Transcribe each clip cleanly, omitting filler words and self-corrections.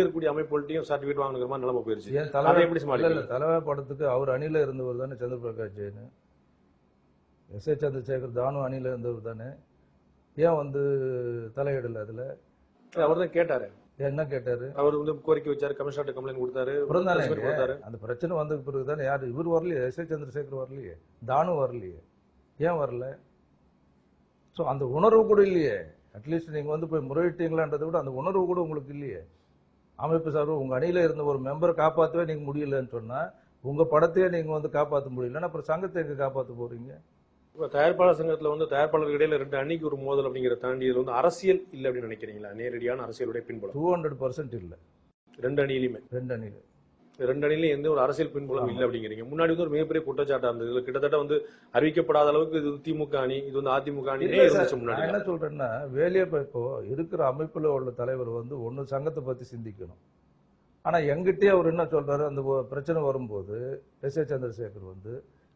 இருக்கக்கூடிய அமைப்புகள்ட்டையும் சர்டிபிகேட் வாங்குற மாதிரி நிலைமை போயிருச்சு. ஏன் அதை எப்படி இல்ல சமாளிக்கிறீங்க? தலைவா படத்துக்கு அவர் அணியில இருந்தவர் தானே சந்திரபிரகாஷ் ஜெயின். எஸ் ஏ சந்திரசேகர் தானும் அணியில இருந்தவர் தானே. ஏன் வந்து தலையிடல அதுல? அவர் தான் கேட்டாரு. என்ன கேட்டாரு? அவர் வந்து கோரிக்கை வச்சாரு, கமிஷனர் கம்ப்ளைண்ட் கொடுத்தாரு, அப்புறம் தானே கொடுத்தாரு. அந்த பிரச்சனை வந்த பிறகு தானே யாரு இவர் வரலையே, எஸ் ஏ சந்திரசேகர் வரலையே, தானும் வரலையே. ஏன் வரல? ஸோ அந்த உணர்வு கூட இல்லையே. அட்லீஸ்ட் நீங்க வந்து போய் முறையிட்டீங்களான்றதை விட அந்த உணர்வு கூட உங்களுக்கு இல்லையே. அமைப்பு சார்பு உங்க அணியில இருந்த ஒரு மெம்பரை காப்பாற்றவே நீங்க முடியலன்னு சொன்னா, உங்க படத்தையே நீங்க வந்து காப்பாற்ற முடியலன்னா அப்புறம் சங்கத்தை எங்க காப்பாற்ற போறீங்க? இப்ப தயாரிப்பாளர் சங்கத்துல வந்து தயாரிப்பாளர் இடையில 2 அணிக்கு ஒரு மோதல் அப்படிங்கிற தாண்டி இதுல வந்து அரசியல் இல்ல அப்படின்னு நினைக்கிறீங்களா? நேரடியான அரசியலுடைய பின்புலம் 200% இல்ல. 2 அணியிலுமே. 2 அணியில 2 அணியிலும் எந்த ஒரு அரசியல் பின்புலம் இல்ல அப்படிங்கிறீங்க. முன்னாடி வந்து ஒரு மிகப்பெரிய குற்றச்சாட்டா இருந்தது. இதுல கிட்டத்தட்ட வந்து அறிவிக்கப்படாத அளவுக்கு இது திமுக அணி, இது வந்து அதிமுக அணியே இருந்துச்சு நான் முன்னாடி. என்ன சொல்றேன்னா, வேலையப்ப இப்போ இருக்கிற அமைப்புல உள்ள தலைவர் வந்து ஒண்ணு சங்கத்தை பத்தி சிந்திக்கணும். ஆனா எங்கிட்டே அவர் என்ன சொல்றாரு, அந்த பிரச்சனை வரும்போது எஸ் ஏ சந்திரசேகர் வந்து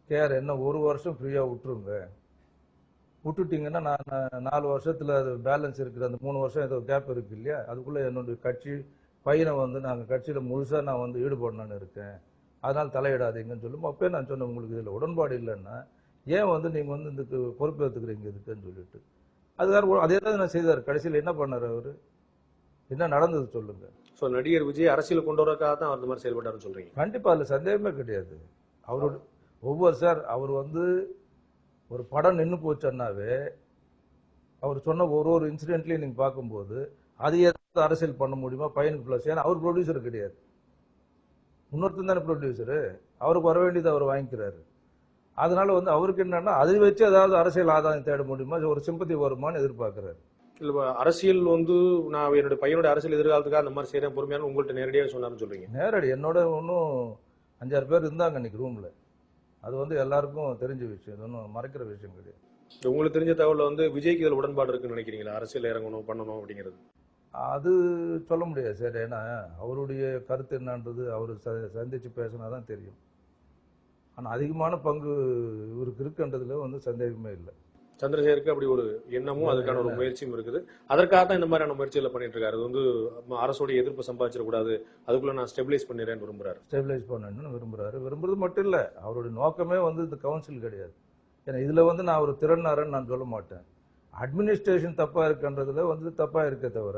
கேஆர் என்ன 1 வருஷம் ஃப்ரீயா விட்டுருங்க, விட்டுட்டீங்கன்னா நான் 4 வருஷத்துல அது பேலன்ஸ் இருக்கிற அந்த 3 வருஷம் ஏதோ கேப் இருக்கு இல்லையா, அதுக்குள்ள என்னுடைய கட்சி பையனை வந்து நாங்க கட்சியில முழுசா நான் வந்து ஈடுபடணும்னு இருக்கேன், அதனால தலையிடாதீங்கன்னு சொல்லும். அப்பயே நான் சொன்னேன், உங்களுக்கு இதுல உடன்பாடு இல்லைன்னா ஏன் வந்து நீங்க வந்து இதுக்கு பொறுப்பு எடுத்துக்கிறீங்க இதுக்குன்னு சொல்லிட்டு. அதுக்காக அதே தான் நான் செய்தார். கடைசியில் என்ன பண்ணாரு அவரு? என்ன நடந்தது சொல்லுங்க. சோ நடிகர் விஜய் அரசியல் கொண்டு வரக்காக தான் அவர் இந்த மாதிரி செயல்பட்டாருன்னு சொல்றீங்க? கண்டிப்பா அதுல சந்தேகமே கிடையாது. அவரோட ஒவ்வொரு சார் அவர் வந்து ஒரு படம் நின்று போச்சோன்னாவே அவர் சொன்ன ஒரு இன்சிடென்ட்லயும் நீங்க பார்க்கும்போது அது ஏதாவது அரசியல் பண்ண முடியுமா பையனுக்கு பிளஸ்? ஏன்னா அவர் ப்ரொடியூசர் கிடையாது, இன்னொருத்தன் தானே ப்ரொடியூசரு. அவருக்கு வர வேண்டியது அவர் வாங்கிக்கிறாரு. அதனால வந்து அவருக்கு என்னன்னா அதை வச்சு ஏதாவது அரசியல் ஆதாயம் தேட முடியுமா, ஒரு சிம்பத்தி வருமானு எதிர்பார்க்கிறாரு. இல்ல அரசியல் வந்து நான் என்னோட பையனோட அரசியல் எதிர்காலத்துக்காக அந்த மாதிரி செய்யறேன் பொறுமையான உங்கள்கிட்ட நேரடியாக சொன்னாருன்னு சொல்றீங்க? நேரடி என்னோட இன்னும் 5-6 பேர் இருந்தாங்க இன்னைக்கு ரூம்ல. அது வந்து எல்லாருக்கும் தெரிஞ்ச விஷயம், இது ஒன்றும் மறைக்கிற விஷயம் கிடையாது. உங்களுக்கு தெரிஞ்ச தகவல் வந்து விஜய்க்கு இதில் உடன்பாடு இருக்குன்னு நினைக்கிறீங்களா? அரசியல் இறங்கணும் பண்ணணும் அப்படிங்கிறது அது சொல்ல முடியாது சார். ஏன்னா அவருடைய கருத்து என்னன்றது அவர் சந்திச்சு பேசினாதான் தெரியும். ஆனா அதிகமான பங்கு இவருக்கு இருக்குன்றதுல வந்து சந்தேகமே இல்லை. சந்திரசேகருக்கு அப்படி ஒரு எண்ணமும் அதுக்கான ஒரு முயற்சியும் இருக்குது. அதற்காக தான் இந்த மாதிரியான முயற்சிகளை பண்ணிட்டு இருக்காரு. அது வந்து அரசோடைய எதிர்ப்பு சம்பாதிச்சிடக்கூடாது, அதுக்குள்ள நான் ஸ்டெபிலைஸ் பண்ணிடுறேன்னு விரும்புறாரு. ஸ்டெபிலைஸ் பண்ணணும்னு விரும்புறது மட்டும் இல்ல, அவருடைய நோக்கமே வந்து இந்த கவுன்சில் கிடையாது. ஏன்னா இதுல வந்து நான் ஒரு திறனாரன்னு நான் சொல்ல மாட்டேன். அட்மினிஸ்ட்ரேஷன் தப்பா இருக்குன்றதுல வந்து தப்பா இருக்க தவிர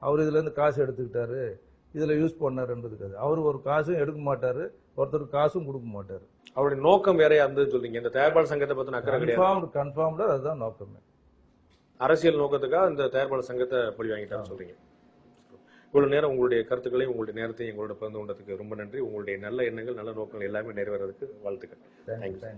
அவர் இதுல இருந்து காசு எடுத்துக்கிட்டாரு, இதுல யூஸ் பண்ணாருன்றதுக்கு அவர் ஒரு காசும் எடுக்க மாட்டாரு, ஒருத்தருக்கு காசும் கொடுக்க மாட்டாரு. அவருடைய நோக்கம் வேறையா இருந்தது சொல்றீங்க. இந்த தயாரிப்பாளர் சங்கத்தை பத்தின அக்கறை கிடையாது. கன்ஃபார்ம்டா அதுதான் நோக்கமே. அரசியல் நோக்கத்துக்காக இந்த தயாரிப்பாளர் சங்கத்தை பழி வாங்கிட்டான்னு சொல்றீங்க. இவ்வளவு நேரம் உங்களுடைய கருத்துக்களையும் உங்களுடைய நேரத்தையும் எங்களோட பகிர்ந்து கொண்டதுக்கு ரொம்ப நன்றி. உங்களுடைய நல்ல எண்ணங்கள் நல்ல நோக்கங்கள் எல்லாமே நிறைவேறதுக்கு வாழ்த்துக்கள். தேங்க்யூ.